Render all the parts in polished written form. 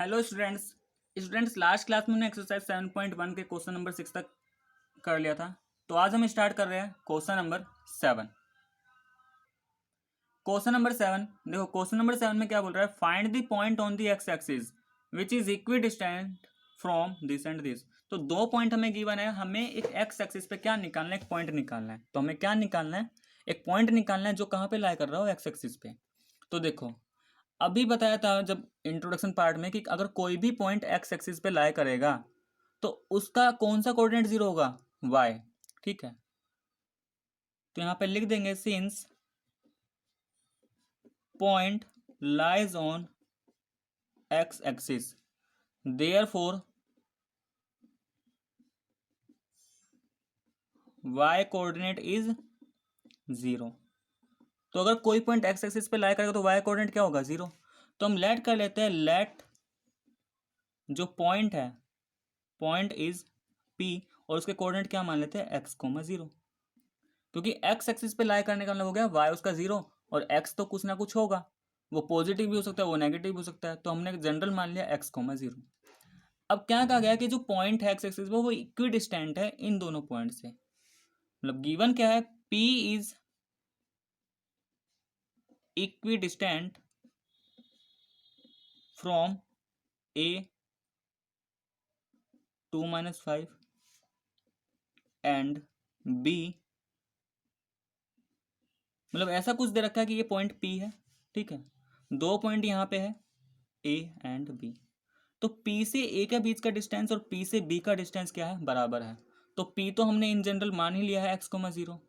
Hello students. Last class में हमने exercise 7.1 के क्वेश्चन नंबर 6 तक कर लिया था। तो आज हम स्टार्ट कर रहे हैं क्वेश्चन नंबर 7। क्वेश्चन नंबर 7 देखो, क्वेश्चन नंबर 7 में क्या बोल रहा है, find the point on the x axis which is equidistant from this and this. तो दो पॉइंट हमें गिवन है, हमें एक एक्स एक्सिस पे क्या निकालना है, एक पॉइंट निकालना है। तो हमें क्या निकालना है, एक पॉइंट निकालना है जो कहाँ पे लाई कर रहा हो, एक्स एक्सिस पे। तो देखो, अभी बताया था जब इंट्रोडक्शन पार्ट में कि अगर कोई भी पॉइंट एक्स एक्सिस पे लाई करेगा तो उसका कौन सा कोऑर्डिनेट जीरो होगा, वाई। ठीक है, तो यहां पे लिख देंगे since point lies on x axis therefore y coordinate is zero. तो अगर कोई पॉइंट एक्स एक्सिस पे लाई करेगा तो वाई कोऑर्डिनेट क्या होगा, जीरो। तो हम लेट कर लेते हैं, लेट जो पॉइंट है, पॉइंट इज पी, और उसके कोऑर्डिनेट क्या मान लेते हैं, एक्स कोमा जीरो। क्योंकि एक्स एक्सिस पे लाई करने का मतलब हो गया वाई उसका जीरो, और एक्स तो कुछ ना कुछ होगा, वो पॉजिटिव भी हो सकता है, वो नेगेटिव भी हो सकता है। तो हमने जनरल मान लिया एक्स कोमा जीरो। अब क्या कहा गया कि जो पॉइंट है एक्स एक्सिस पे वो इक्वी डिस्टेंट है इन दोनों पॉइंट से। मतलब गिवन क्या है, P is equidistant from A 2-5 and B, मतलब ऐसा कुछ दे रखा है कि ये पॉइंट पी है। ठीक है, दो पॉइंट यहाँ पे है ए एंड बी। तो P से A के बीच का डिस्टेंस और P से B का डिस्टेंस क्या है, बराबर है। तो P तो हमने इन जनरल मान ही लिया है एक्स कोमा जीरो।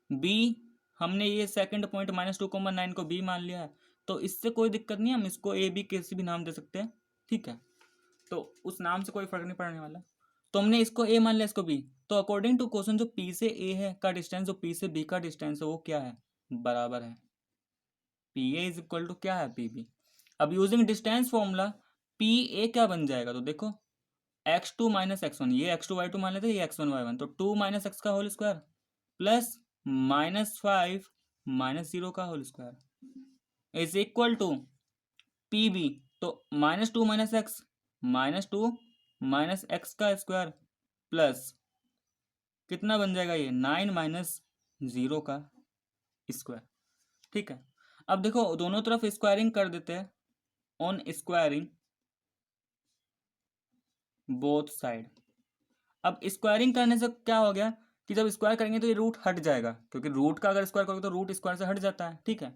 B हमने ये सेकंड पॉइंट -2,9 को B मान लिया है। तो इससे कोई दिक्कत नहीं, हम इसको A B किसी भी नाम दे सकते हैं। ठीक है, तो उस नाम से कोई फर्क नहीं पड़ने वाला। तो हमने इसको A मान लिया, इसको B। तो अकॉर्डिंग टू क्वेश्चन जो P से A है का डिस्टेंस जो P से B का डिस्टेंस है वो क्या है, बराबर है। P A is equal to क्या है, पी बी। अब using distance formula P A क्या बन जाएगा, तो देखो x2 - x1, ये x2 y2 मान लेते हैं, ये x1 y1, तो 2 - x का होल स्क्वायर प्लस -5 -0 का whole square is equal to P B. तो -2 - x -2 -x का स्क्वायर प्लस कितना बन जाएगा, ये 9 - 0 का स्क्वायर। ठीक है, अब देखो दोनों तरफ स्क्वायरिंग कर देते हैं, ऑन स्क्वायरिंग बोथ साइड। अब स्क्वायरिंग करने से क्या हो गया कि जब स्क्वायर करेंगे तो ये रूट हट जाएगा, क्योंकि रूट का अगर स्क्वायर करोगे तो रूट स्क्वायर से हट जाता है। ठीक है,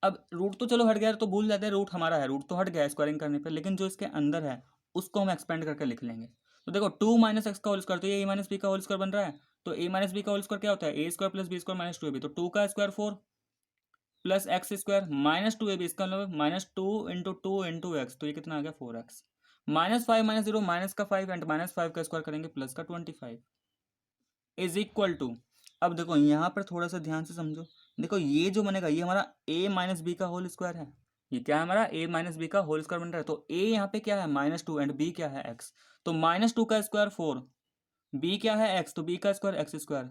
अब रूट तो चलो हट गया तो भूल जाते हैं रूट हमारा है, रूट तो हट गया स्क्वायरिंग करने पे, लेकिन जो इसके अंदर है उसको हम एक्सपेंड करके लिख लेंगे। तो देखो 2 - x का होल स्क्वायर, तो ये a - b का होल स्क्वायर बन रहा है। तो a - b का होल स्क्वायर क्या होता है, a² + b² - 2ab, तो 2 का square 4 plus x square -2ab, इसका मतलब -2 × 2 × x, तो ये कितना आ गया 4x। -5 -0 माइनस का 5 एंड -5 का स्क्वायर करेंगे प्लस का 25 इज इक्वल टू। अब देखो यहाँ पर थोड़ा सा ध्यान से समझो, देखो ये जो बनेगा ये हमारा a - b का होल स्क्वायर है। ये क्या है, हमारा a - b का होल स्क्वायर बन रहा है। तो a यहाँ पे क्या है, -2 एंड b क्या है, x। तो -2 का स्क्वायर 4, b क्या है x, तो b का स्क्वायर x स्क्वायर।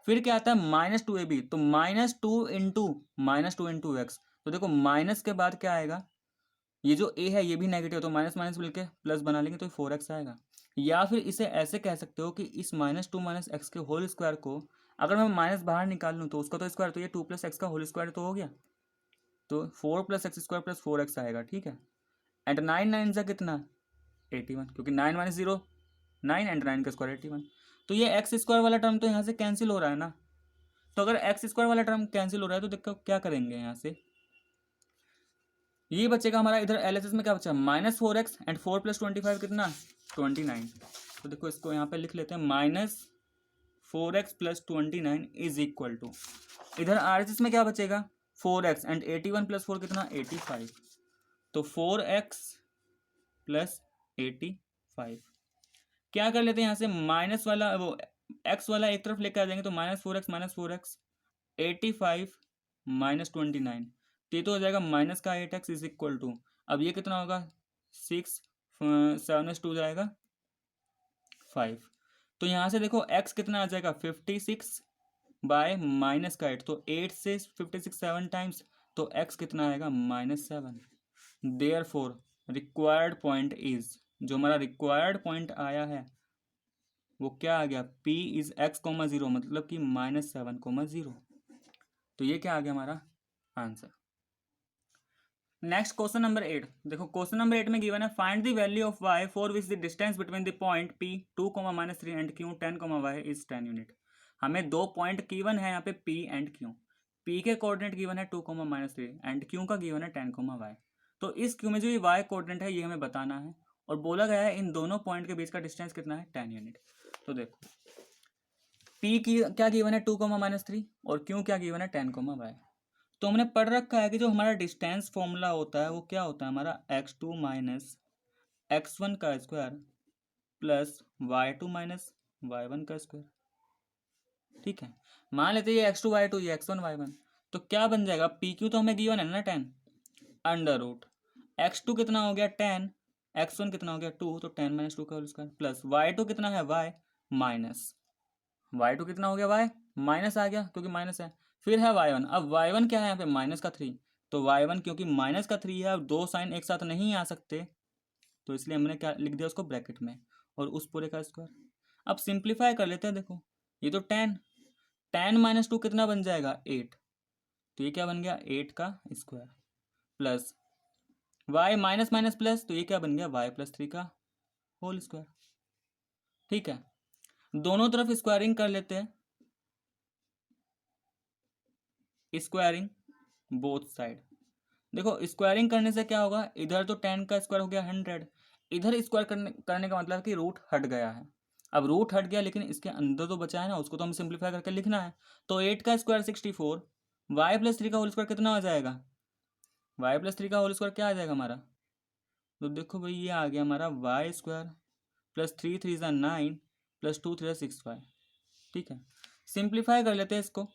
फिर क्या आता है -2ab, तो -2 × -2 × x। तो देखो माइनस के बाद क्या आएगा, ये जो a है ये भी नेगेटिव, तो माइनस माइनस मिलके प्लस बना लेंगे तो 4x आएगा। या फिर इसे ऐसे कह सकते हो कि इस -2 - x के होल स्क्वायर को अगर मैं माइनस बाहर निकाल लूँ तो उसका तो स्क्वायर, तो ये 2 + x का होल स्क्वायर तो हो गया, तो 4 + x स्क्वायर + 4x आएगा। ठीक है, एंड 9 9 जा कितना, 81, क्योंकि 9 - 0 9 एंड 9 का स्क्वायर 81। तो ये एक्स स्क्वायर वाला टर्म तो यहाँ से कैंसिल हो रहा है ना। तो अगर एक्स स्क्वायर वाला टर्म कैंसिल हो रहा है तो देखो क्या करेंगे, यहाँ से ये बचेगा हमारा, इधर एलएचएस में क्या बचा, -4x एंड 4 + 25 कितना, 29। तो देखो इसको यहाँ पे लिख लेते हैं, -4x + 29 इज इक्वल टू, इधर आरएचएस में क्या बचेगा, 4x एंड 81 + 4 कितना, 85। तो 4x + 85 क्या कर लेते हैं, यहाँ से माइनस वाला वो एक्स वाला एक तरफ लेकर आ जाएंगे, तो -4x -4x 85 -29, तो ये तो हो जाएगा माइनस का 8x इज इक्वल टू, अब ये कितना होगा 6 7 2 जाएगा 5। तो यहाँ से देखो x कितना आ जाएगा 56 बाय माइनस का 8, तो 8 से 56 7 टाइम्स, तो x कितना आएगा -7। Therefore required point is, जो हमारा रिक्वायर्ड पॉइंट आया है वो क्या आ गया, P इज x,0 मतलब कि -7,0। तो ये क्या आ गया हमारा आंसर। नेक्स्ट क्वेश्चन नंबर 8, देखो क्वेश्चन नंबर 8 में गिवन है find the value of y for which the distance between the point P 2, -3 and Q 10, y is 10 unit. हमें दो पॉइंट गिवन है यहाँ पे P एंड Q। P के coordinate given है 2, -3 एंड Q का गिवन है 10, y। तो इस Q में जो ये y कोऑर्डिनेट है ये हमें बताना है, और बोला गया है इन दोनों पॉइंट के बीच का डिस्टेंस कितना है, 10 यूनिट। तो देखो P की क्या गिवन है 2, -3 और Q क्या गिवन है 10, y। तो हमने पढ़ रखा है कि जो हमारा डिस्टेंस फॉर्मूला होता है वो क्या होता है हमारा x2 माइनस x1 का square plus y2 minus y1 का स्क्वायर। ठीक है, मान लेते हैं ये x2 y2 ये x1 y1, तो क्या बन जाएगा, PQ तो हमें गिवन है ना 10, अंडर रूट x2 कितना हो गया 10, x1 कितना हो गया 2, तो 10 - 2 का होल स्क्वायर प्लस y2 कितना है y माइनस y2 कितना हो गया y माइनस आ गया क्योंकि माइनस है, फिर है y1। अब y1 क्या है यहाँ पे माइनस का 3, तो y1 क्योंकि माइनस का 3 है और दो साइन एक साथ नहीं आ सकते, तो इसलिए हमने क्या लिख दिया उसको ब्रैकेट में, और उस पूरे का स्क्वायर। अब सिंप्लीफाई कर लेते हैं, देखो ये तो 10, 10 - 2 कितना बन जाएगा 8, तो ये क्या बन गया 8 का square plus y minus minus plus, तो ये क्या बन गया y +3 का होल स्क्वायर। ठीक है, दोनों तरफ स्क्वायरिंग कर लेते हैं, स्क्वायरिंग बोथ साइड। देखो स्क्वायरिंग करने से क्या होगा, इधर तो 10 का स्क्वायर हो गया 100, इधर स्क्वायर करने का मतलब कि रूट हट गया है। अब रूट हट गया लेकिन इसके अंदर तो बचा है ना, उसको तो हमें सिंप्लीफाई करके लिखना है। तो 8 का स्क्वायर 64, y+3 का होल स्क्वायर कितना आ जाएगा, y+3 का होल स्क्वायर क्या आ जाएगा हमारा, तो देखो भाई ये आ गया हमारा y² प्लस 3 3 ज़ा 9 प्लस 2 3 6 y। ठीक है, सिंप्लीफाई कर लेते हैं इसको,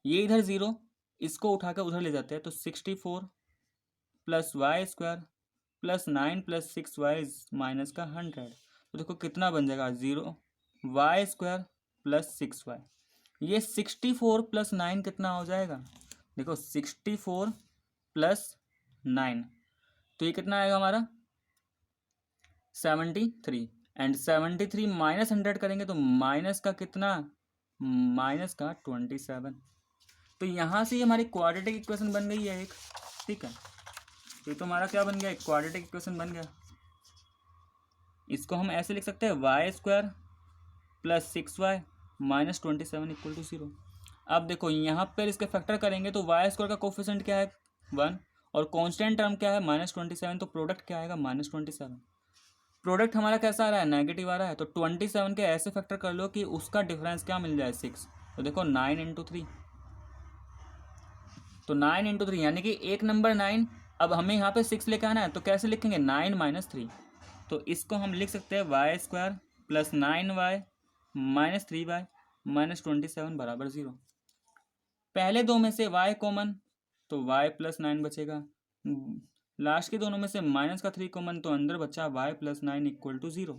ये इधर 0, इसको उठा कर उधर ले जाते हैं, तो 64 plus y² plus 9 plus 6y minus का 100, तो देखो कितना बन जाएगा 0 y² प्लस 6y। ये 64 प्लस 9 कितना हो जाएगा, देखो 64 प्लस 9, तो ये कितना आएगा हमारा 73, एंड 73 माइनस 100 करेंगे तो माइनस का कितना, माइनस का 27। तो यहाँ से हमारी क्वाड्रेटिक इक्वेशन बन गई है एक। ठीक है, ये तो हमारा क्या बन गया, एक क्वाड्रेटिक इक्वेशन बन गया। इसको हम ऐसे लिख सकते हैं y² plus 6y minus 27 equal to 0। अब देखो यहाँ पर इसके फैक्टर करेंगे तो y² का कोफिशिएंट क्या है 1, और कांस्टेंट टर्म क्या है -27, तो प्रोडक्ट क्या आएगा -27। प्रोडक्ट हमारा कैसा आ रहा है, नेगेटिव आ रहा है, तो 27 के ऐसे फैक्टर कर लो कि उसका डिफरेंस क्या मिल जाए 6। तो देखो 9 × 3, तो 9 × 3 यानी कि एक नंबर 9। अब हमें यहाँ पे 6 लेके आना है, तो कैसे लिखेंगे 9 - 3, तो इसको हम लिख सकते हैं y² plus 9y minus 3y minus 27 बराबर 0। पहले दो में से y कॉमन, तो y प्लस 9 बचेगा, लास्ट के दोनों में से माइनस का 3 कॉमन, तो अंदर बचा y प्लस 9 इक्वल टू 0।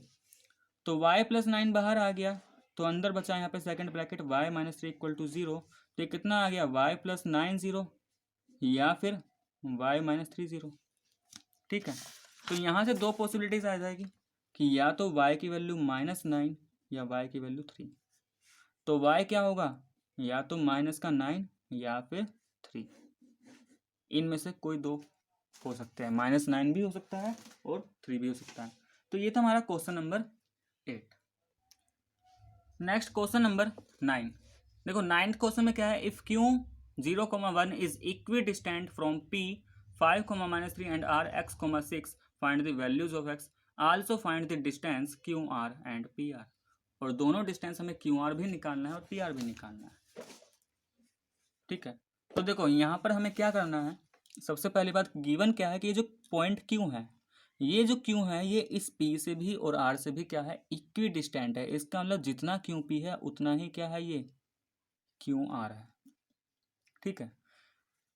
तो y प्लस 9 बाहर आ गया, तो अंदर बचा यहाँ पे second bracket y - 3 equal to 0। तो ये कितना आ गया y प्लस 9 0 या फिर y - 3 0। ठीक है, तो यहाँ से दो पॉसिबिलिटीज आ जाएगी कि या तो y की वैल्यू -9 या y की वैल्यू 3। तो y क्या होगा, या तो -9 या फिर 3, इनमें से कोई दो हो सकते हैं, -9 भी हो सकता है और 3 भी हो सकता है। तो ये था हमारा question number 8। Next question number 9, देखो 9th क्वेश्चन में क्या है, if Q 0, 1 is equidistant from P 5, -3 and R x, 6 find the values of x, also find the distance QR and PR। और दोनों डिस्टेंस हमें QR भी निकालना है और PR भी निकालना है। ठीक है, तो देखो यहाँ पर हमें क्या करना है, सबसे पहली बात गिवन क्या है कि ये जो पॉइंट Q है, ये जो Q है ये इस P से भी और R से भी क्या है, इक्वी डिस्टेंट है। इसका मतलब जितना QP है उतना ही क्या है, ये QR है। ठीक है,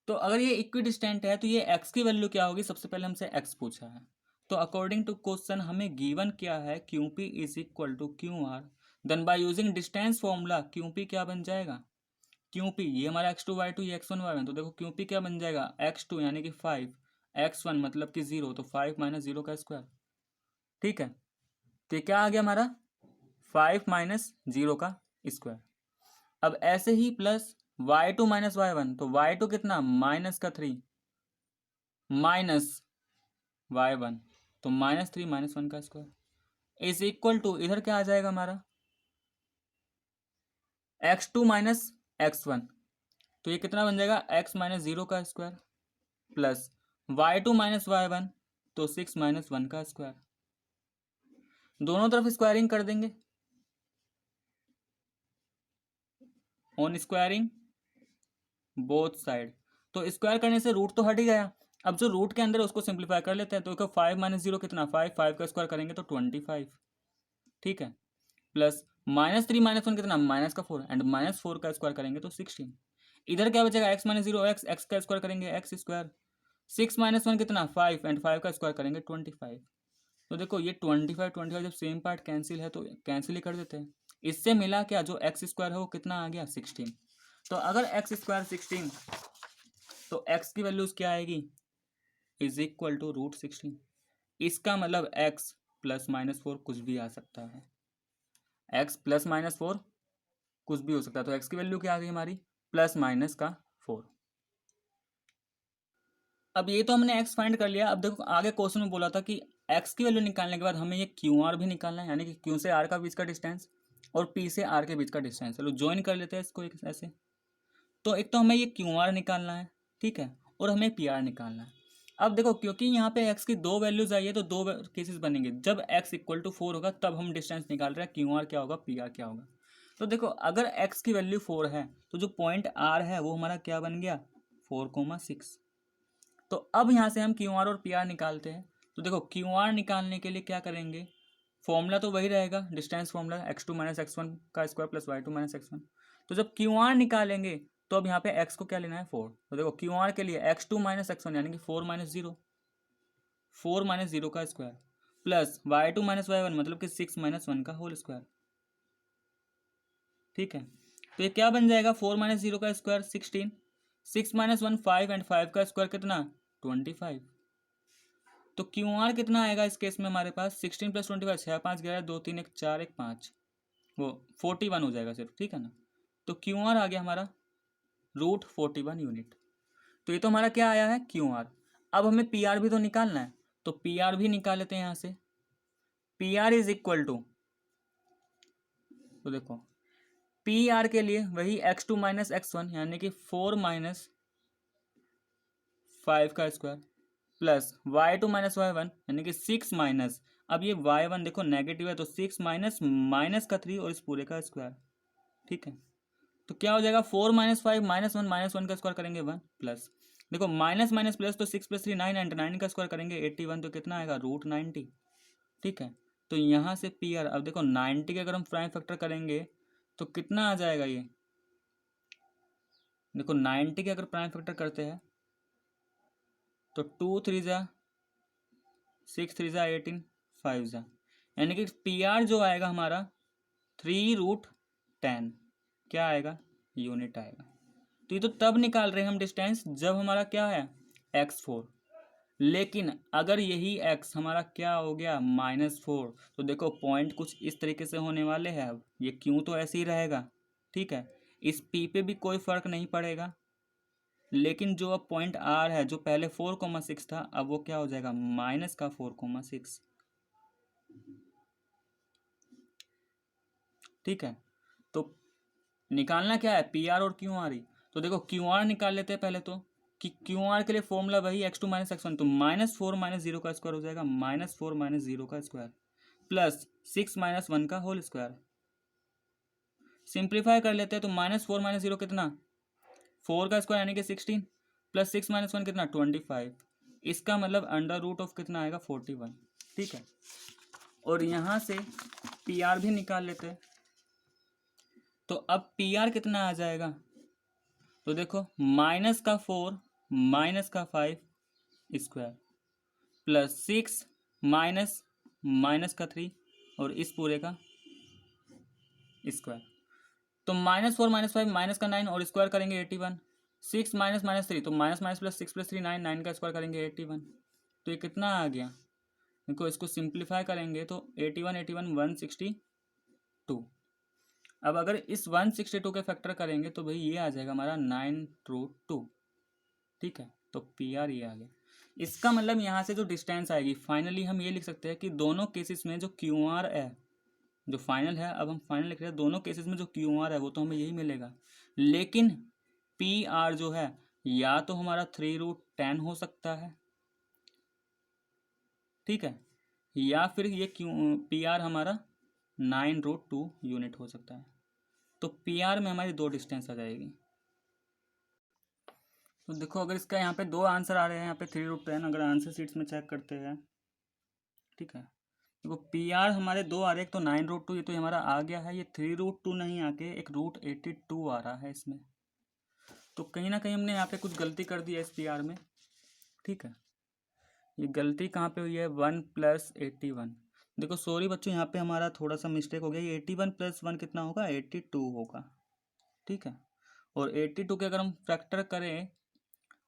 तो अगर ये इक्वी डिस्टेंट है तो ये x की वैल्यू क्या होगी, सबसे पहले हमसे x पूछा है, तो अकॉर्डिंग टू क्वेश्चन हमें गिवन क्या है, QP is equal to QR, then by using distance formula QP क्या बन जाएगा, QP ये हमारा x2 y2 ये x1 y1, तो देखो QP क्या बन जाएगा x2 यानी कि 5 x1 मतलब कि 0, तो 5 माइनस 0 का स्क्वायर। ठीक है, तो ये क्या आ गया हमारा 5 माइनस 0 का स्क्वायर। अब ऐसे ही प्लस y2 माइनस y1, तो y2 कितना माइनस का 3 माइनस y1, तो -3 माइनस 1 का स्क्वायर इज इक्वल टू, इधर क्या आ जाएगा हमारा x2 माइनस x1, तो ये कितना बन जाएगा x माइनस 0 का square plus y2 minus y1, तो 6 माइनस 1 का स्क्वायर। दोनों तरफ स्क्वायरिंग कर देंगे, ऑन स्क्वायरिंग बोथ साइड, तो स्क्वायर करने से रूट तो हट ही गया। अब जो रूट के अंदर है उसको सिंप्लीफाई कर लेते हैं, तो 5 माइनस 0 कितना 5, 5 का स्क्वायर करेंगे तो 25। ठीक है, प्लस -3 माइनस 1 कितना माइनस का 4, एंड -4 का स्क्वायर करेंगे तो 16। इधर क्या बचेगा x माइनस 0 x का स्क्वायर करेंगे x स्क्वायर, 6 माइनस 1 कितना 5, एंड 5 का स्क्वायर करेंगे 25। तो देखो ये 25 जब सेम पार्ट कैंसिल है तो कैंसिल ही कर देते हैं। इससे मिला क्या, जो एक्स स्क्वायर है वो कितना आ गया 16। तो अगर एक्स स्क्वायर 16, तो एक्स की वैल्यूज क्या आएगी इज इक्वल टू √16। इसका मतलब एक्स प्लस माइनस 4 कुछ भी आ सकता है, एक्स प्लस माइनस 4 कुछ भी हो सकता है। तो एक्स की वैल्यू क्या आ गई हमारी प्लस माइनस का 4। अब ये तो हमने एक्स फाइंड कर लिया। अब देखो आगे क्वेश्चन में बोला था कि एक्स की वैल्यू निकालने के बाद हमें ये क्यू आर भी निकालना है, यानी कि क्यू से आर का बीच का डिस्टेंस और पी से आर के बीच का डिस्टेंस। चलो ज्वाइन कर लेते हैं इसको एक ऐसे। तो एक तो हमें ये क्यू आर निकालना है, ठीक है, और हमें पी आर निकालना है। अब देखो क्योंकि यहाँ पे एक्स की दो वैल्यूज आई है, तो दो केसेस बनेंगे। जब एक्स इक्वल टू 4 होगा तब हम डिस्टेंस निकाल रहे हैं, क्यू आर क्या होगा पी आर क्या होगा। तो देखो अगर एक्स की वैल्यू 4 है तो जो पॉइंट आर है वो हमारा क्या बन गया 4,6। तो अब यहाँ से हम क्यू आर और पी आर निकालते हैं। तो देखो क्यू आर निकालने के लिए क्या करेंगे, फॉर्मूला तो वही रहेगा, distance formula x2 minus x1 का square plus y2 minus x1। तो जब क्यू आर निकालेंगे तो अब यहाँ पे x को क्या लेना है 4। तो देखो क्यू आर के लिए x2 माइनस x1 यानी कि 4 माइनस 0, 4 माइनस 0 का square plus y2 minus y1 मतलब कि 6 माइनस 1 का होल स्क्वायर। ठीक है, तो ये क्या बन जाएगा 4 माइनस 0 का स्क्वायर 16, 6 माइनस 1 5, एंड 5 का स्क्वायर कितना 25। तो क्यू आर कितना आएगा इस केस में हमारे पास 16 प्लस 25, 6 5 11 2 3 1 4 1 5, वो 41 हो जाएगा सिर्फ। ठीक है ना, तो क्यू आर आ गया हमारा √41 यूनिट। तो ये तो हमारा क्या आया है क्यू आर। अब हमें पी आर भी तो निकालना है, तो पी आर भी निकाल लेते हैं यहाँ से। P R is equal to, तो देखो पी आर के लिए वही x2 माइनस x1 यानी कि 4 माइनस 5 का square plus y2 minus y1 यानी कि 6 माइनस, अब ये y1 देखो नेगेटिव है तो 6 माइनस माइनस का 3 और इस पूरे का स्क्वायर। ठीक है, तो क्या हो जाएगा 4 माइनस 5 माइनस 1 का स्क्वायर करेंगे 1 प्लस, देखो माइनस माइनस प्लस तो 6 प्लस 3 9, एंड 9 का स्क्वायर करेंगे 81, तो कितना आएगा √90। ठीक है, तो यहाँ से पी आर, अब देखो 90 के अगर हम प्राइम फैक्टर करेंगे तो कितना आ जाएगा ये, देखो 90 के अगर प्राइम फैक्टर करते हैं तो 2 3 जा 6 3 जा 18 5 जा, यानी कि पी आर जो आएगा हमारा 3√10 क्या आएगा यूनिट आएगा। तो ये तो तब निकाल रहे हैं हम डिस्टेंस जब हमारा क्या है x4, लेकिन अगर यही x हमारा क्या हो गया -4, तो देखो पॉइंट कुछ इस तरीके से होने वाले हैं। अब ये क्यों तो ऐसे ही रहेगा, ठीक है, इस p पे भी कोई फर्क नहीं पड़ेगा, लेकिन जो अब पॉइंट r है जो पहले 4,6 था अब वो क्या हो जाएगा माइनस का 4,6। ठीक है, तो निकालना क्या है पी आर और क्यू आर ही। तो देखो क्यू आर निकाल लेते हैं पहले, तो कि क्यू आर के लिए फॉर्मूला वही x2 माइनस x1, तो -4 माइनस 0 का स्क्वायर हो जाएगा -4 माइनस 0 का स्क्वायर प्लस 6 माइनस 1 का होल स्क्वायर। सिंप्लीफाई कर लेते हैं तो -4 माइनस 0 कितना 4 का स्क्वायर यानी कि 16 प्लस 6 माइनस 1 कितना 25, इसका मतलब अंडर रूट ऑफ कितना आएगा 41। ठीक है, और यहाँ से पी आर भी निकाल लेते हैं, तो अब पी आर कितना आ जाएगा, तो देखो माइनस का 4 माइनस का 5 स्क्वायर प्लस 6 माइनस माइनस का 3 और इस पूरे का स्क्वायर। तो -4 माइनस 5 माइनस का 9 और स्क्वायर करेंगे 81, 6 माइनस माइनस 3, तो माइनस माइनस प्लस 6 प्लस 3 9, 9 का स्क्वायर करेंगे 81। तो ये कितना आ गया, देखो इसको सिंप्लीफाई करेंगे तो 81 81 162। अब अगर इस 162 के फैक्टर करेंगे तो भाई ये आ जाएगा हमारा 9√2। ठीक है, तो पी आर ये आ गया। इसका मतलब यहाँ से जो डिस्टेंस आएगी फाइनली हम ये लिख सकते हैं कि दोनों केसेस में जो क्यू आर है, जो फाइनल है, अब हम फाइनल लिख रहे हैं, दोनों केसेस में जो क्यू आर है वो तो हमें यही मिलेगा, लेकिन पी आर जो है या तो हमारा 3√10 हो सकता है, ठीक है, या फिर ये क्यू पी आर हमारा 9√2 यूनिट हो सकता है। तो पी आर में हमारी दो डिस्टेंस आ जाएगी। तो देखो अगर इसका यहाँ पे दो आंसर आ रहे हैं, यहाँ पे 3√10, अगर आंसर शीट्स में चेक करते हैं, ठीक है, देखो पी आर हमारे दो आ रहे हैं, एक तो 9√2, ये तो हमारा आ गया है, ये 3√2 नहीं आके एक √82 आ रहा है इसमें। तो कहीं ना कहीं हमने यहाँ पे कुछ गलती कर दी है इस पी आर में। ठीक है, ये गलती कहाँ पे हुई है, 1 + 81। देखो सॉरी बच्चों, यहाँ पे हमारा थोड़ा सा मिस्टेक हो गया, ये 81 + 1 कितना होगा, 82 होगा। ठीक है, और 82 के अगर हम फैक्टर करें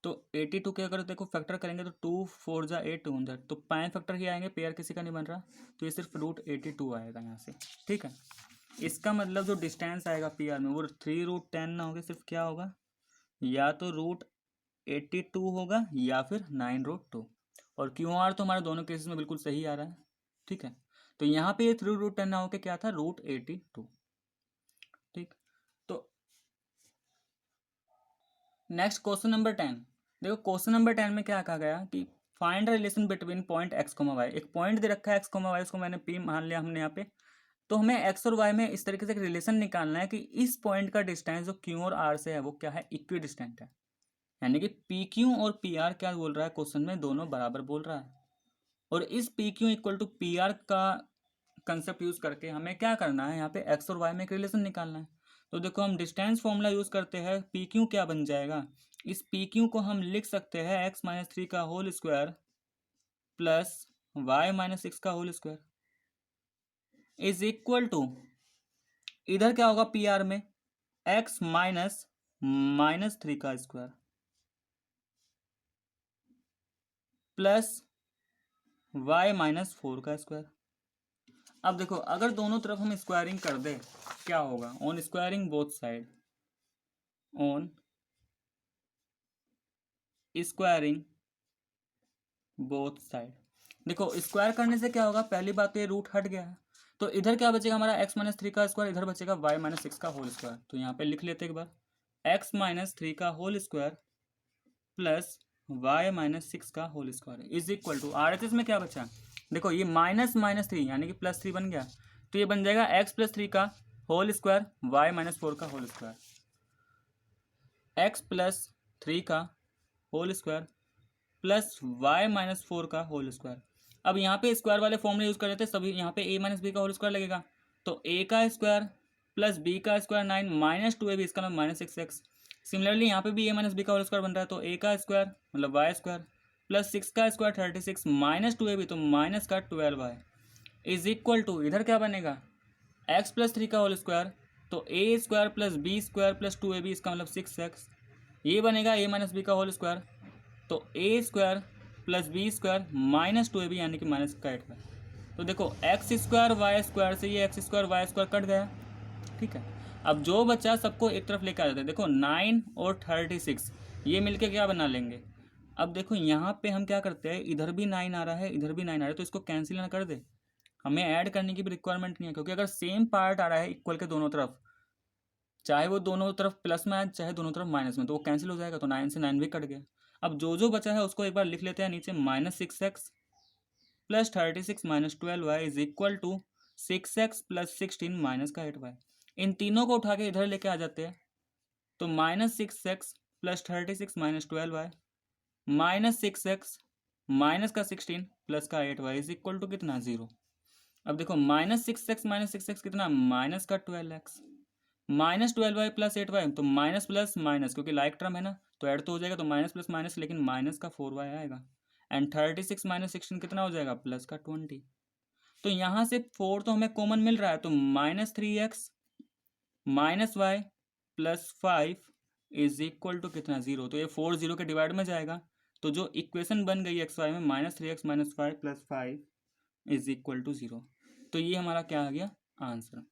तो 82 के अगर देखो फैक्टर करेंगे तो 2 4 जा 8 2 1, तो 5 फैक्टर ही आएंगे, पेयर किसी का नहीं बन रहा, तो ये सिर्फ √82 आएगा यहाँ से। ठीक है, इसका मतलब जो डिस्टेंस आएगा पी आर में वो 3√10 ना होगा, सिर्फ क्या होगा, या तो √82 होगा या फिर 9√2। और क्यू आर तो हमारे दोनों केसेस में बिल्कुल सही आ रहा है। ठीक है, तो यहाँ पे ये 3√10 ना होकर क्या था, √82। ठीक, तो नेक्स्ट क्वेश्चन नंबर 10। देखो क्वेश्चन नंबर 10 में क्या कहा गया कि find the relation between point x comma y. एक पॉइंट दे रखा है एक्स कोमा वाई, उसको मैंने पी मान लिया हमने यहाँ पे। तो हमें एक्स और वाई में इस तरीके से एक रिलेशन निकालना है कि इस पॉइंट का डिस्टेंस जो क्यू और आर से है वो क्या है, इक्वी डिस्टेंट है। यानी कि पी क्यू और पी आर क्या बोल रहा है क्वेश्चन में, दोनों बराबर बोल रहा है। और इस P Q equal to P R का कंसेप्ट यूज करके हमें क्या करना है, यहाँ पे एक्स और वाई में एक रिलेशन निकालना है। तो देखो हम डिस्टेंस फॉर्मूला यूज करते हैं, पी क्यू क्या बन जाएगा, इस पी क्यू को हम लिख सकते हैं x-3 का होल स्क्वायर प्लस y-6 का whole square is equal to, इधर क्या होगा पी आर में, x -3 का स्क्वायर प्लस y-4 का स्क्वायर। अब देखो अगर दोनों तरफ हम स्क्वायरिंग कर दे क्या होगा, on squaring both side, on squaring both side. देखो स्क्वायर करने से क्या होगा, पहली बात तो ये रूट हट गया है, तो इधर क्या बचेगा हमारा x-3 का स्क्वायर, इधर बचेगा y-6 का होल स्क्वायर। तो यहाँ पे लिख लेते एक बार, x-3 का होल स्क्वायर प्लस y-6 का whole square is equal to, RHS में क्या बचा, देखो ये -3 यानी कि +3 बन गया, तो ये बन जाएगा x+3 का होल स्क्वायर y-4 का होल स्क्वायर, x+3 का होल स्क्वायर प्लस y-4 का होल स्क्वायर। अब यहाँ पे स्क्वायर वाले फॉर्मूले यूज कर रहे थे सभी, यहाँ पे a-b का होल स्क्वायर लगेगा, तो a का स्क्वायर प्लस b का स्क्वायर 9 -2ab, इसका मतलब -6x। सिमिलरली यहाँ पे भी a-b का होल स्क्वायर बन रहा है, तो a का स्क्वायर मतलब y स्क्वायर प्लस 6 का स्क्वायर 36 -2ab, तो माइनस का 12y इज इक्वल टू, इधर क्या बनेगा x+3 का होल स्क्वायर, तो a square plus b square plus 2ab, इसका मतलब 6x। ये बनेगा a-b का होल स्क्वायर, तो A square plus B square -2ab यानी कि -8y। तो देखो एक्स स्क्वायर वाई स्क्वायर से ये x square y square cut गया। ठीक है, अब जो बचा सबको एक तरफ लेकर आ जाते हैं, देखो 9 और 36 ये मिलके क्या बना लेंगे। अब देखो यहाँ पे हम क्या करते हैं, इधर भी 9 आ रहा है, इधर भी 9 आ रहा है, तो इसको कैंसिल ना कर दे, हमें ऐड करने की भी रिक्वायरमेंट नहीं है, क्योंकि अगर सेम पार्ट आ रहा है इक्वल के दोनों तरफ, चाहे वो दोनों तरफ प्लस में आए चाहे दोनों तरफ माइनस में, तो वो कैंसिल हो जाएगा, तो 9 से 9 भी कट गया। अब जो जो बचा है उसको एक बार लिख लेते हैं नीचे, -6x plus 36 -12y is equal to 6x plus 16 minus का 8y। इन तीनों को उठा के इधर लेके आ जाते हैं, तो -6x plus 36 -12y -6x minus का 16 प्लस का 8y इज इक्वल टू कितना, 0। अब देखो -6x कितना, माइनस का 12x -12y प्लस 8y, तो माइनस प्लस माइनस, क्योंकि लाइक टर्म है ना तो ऐड तो हो जाएगा, तो माइनस प्लस माइनस, लेकिन माइनस का 4y आएगा। एंड 36 -16 कितना हो जाएगा, प्लस का 20। तो यहाँ से 4 तो हमें कॉमन मिल रहा है, तो -3x -y plus 5 is equal to कितना 0, तो ये 4 0 के डिवाइड में जाएगा, तो जो इक्वेशन बन गई एक्स वाई में -3x - 5 + 5 इज इक्वल टू 0। तो ये हमारा क्या आ गया आंसर।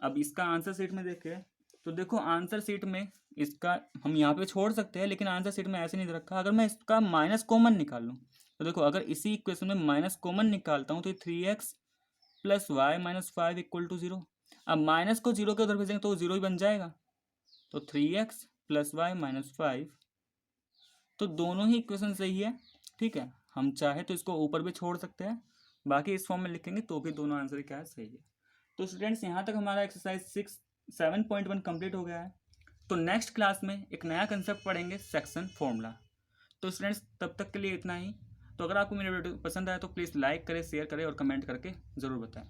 अब इसका आंसर शीट में देखें तो देखो आंसर शीट में इसका हम यहाँ पे छोड़ सकते हैं, लेकिन आंसर शीट में ऐसे नहीं दे रखा। अगर मैं इसका माइनस कॉमन निकाल लूँ तो देखो अगर इसी इक्वेशन में माइनस कॉमन निकालता हूँ तो 3x + y - 5 = 0। अब माइनस को 0 के उधर भेजेंगे तो 0 ही बन जाएगा, तो 3x + y - 5, तो दोनों ही इक्वेशन सही है। ठीक है, हम चाहे तो इसको ऊपर भी छोड़ सकते हैं, बाकी इस फॉर्म में लिखेंगे तो भी दोनों आंसर क्या है सही है। तो स्टूडेंट्स यहाँ तक हमारा एक्सरसाइज 7.1 कंप्लीट हो गया है। तो नेक्स्ट क्लास में एक नया कंसेप्ट पढ़ेंगे, सेक्शन फॉर्मूला। तो स्टूडेंट्स तब तक के लिए इतना ही। तो अगर आपको मेरा वीडियो पसंद आया तो प्लीज़ लाइक करें, शेयर करें और कमेंट करके ज़रूर बताएं।